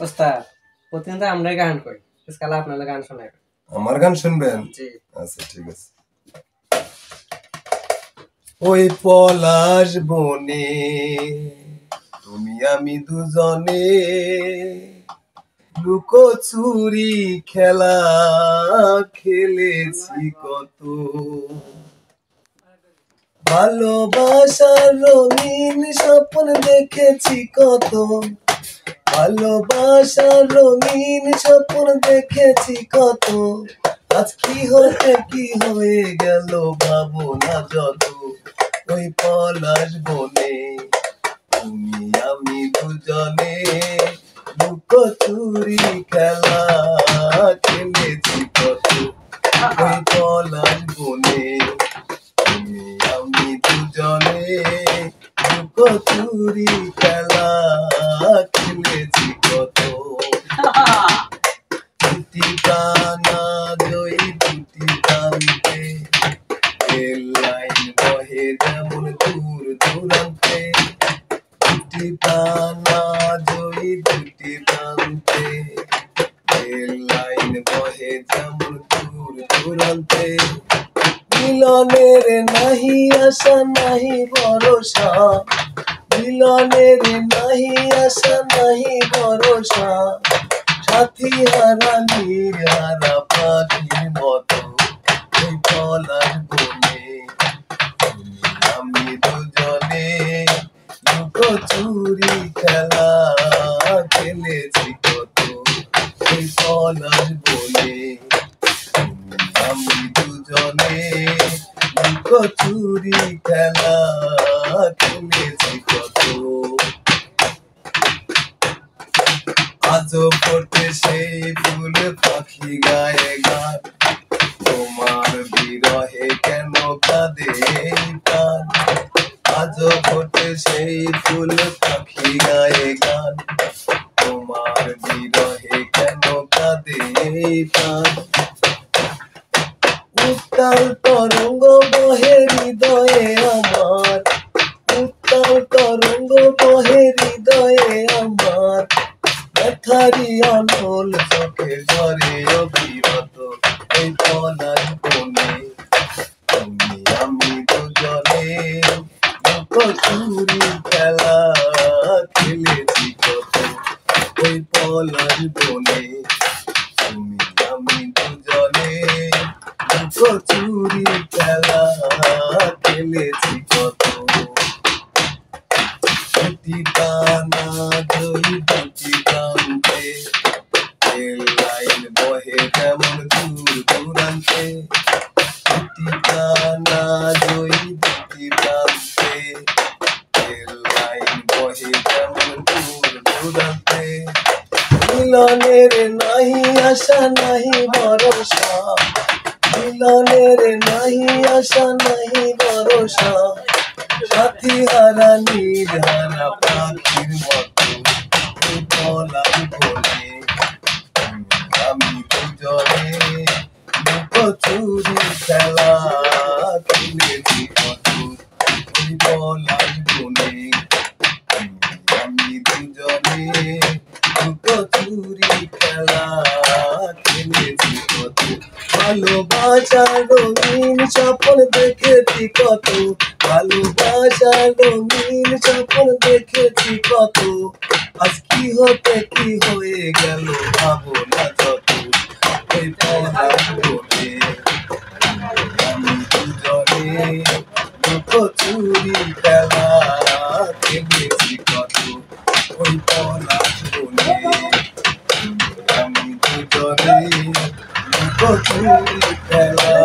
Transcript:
ওস্তাদ প্রতিদিন তো আমরাই গান করি, আজকাল আপনারা গান শোনাবেন। আমার গান শুনবেন? জি আচ্ছা ঠিক আছে। ওই পলাশ বনে তুমি আমি দুজনে লুকোচুরি খেলা খেলেছি কত, ভালোবাসার রঙিন স্বপ্ন দেখেছি কত, ভালোবাসার রঙিন স্বপ্ন দেখেছি কত, আজ কি হতে কি হয়ে গেল ভাবনা যত। ওই পলাশ বনে তুমি আমি দুজনে লুকোচুরি খেলা খেলেছি কত, ওই পলাশ বনে তুমি আমি দুজনে লুকোচুরি খেলা খেলেছি কত। দুটি টানা জয়ী দুটি প্রান্তে রেল লাইন বহে যেমন দূর দূরান্তে, দুটি টানা জয়ী দুটি প্রান্তে রেল লাইন বহে যেমন দূর দূরান্তে, মিলনের নাহি আশা নাহি ভরসা, মিলনের নাহি আশা নাহি ভরসা, সাথী হারা নির্হারা পাখির মতো। ওই পলাশ বনে তুমি আমি দুজনে লুকোচুরি খেলা খেলেছি কত, ওই পলাশ বনে তুমি আমি দুজনে লুকোচুরি খেলা খেলেছি কত। আজও ফোটে সেই ফুল পাখি গায়ে গান, তোমার বিরহে কেন কাঁদে এই প্রাণ, আজও ফোটে সেই ফুল পাখি গায়ে গান, তোমার বিরহে কেন কাঁদে এই প্রাণ। উত্তাল তরঙ্গ বহে হৃদয়ে আমার, উত্তাল তরঙ্গ বহে হৃদয়ে আমার, ব্যথারি অনল চোখে ঝরে অবিরত। ওই পলাশ বনে তুমি আমি দুজনে লুকোচুরি খেলা খেলেছি কত, ওই পলাশ বনে তুমি আমি দুজনে লুকোচুরি খেলা খেলেছি কত। দুটি টানা জয়ী দুটি প্রান্তে রেল লাইন বহে যেমন দূর দূরান্তে, দুটি টানা জয়ী দুটি প্রান্তে রেল লাইন বহে যেমন দূর দূরান্তে, মিলনের নাহি আশা নাহি ভরসা, মিলনের নাহি আশা নাহি ভরসা, সাথী হারা নির্হারা পাখির মতো। ওই পলাশ বনে তুমি আমি দুজনে লুকোচুরি খেলা খেলেছি কত, ওই পলাশ বনে তুমি আমি দুজনে লুকোচুরি খেলা খেলেছি কত, ভালোবাসার রঙিন স্বপ্ন দেখেছি কত, ভালোবাসার রঙিন স্বপ্ন দেখেছি কত, আজ কি হতে কি হয়ে গেল ভাবনা যত। ওই পলাশ বনে আমি দুজনে লুকোচুরি খেলা খেলেছি কত, ওই পলাশ বনে আমি দুজনে লুকোচুরি খেলা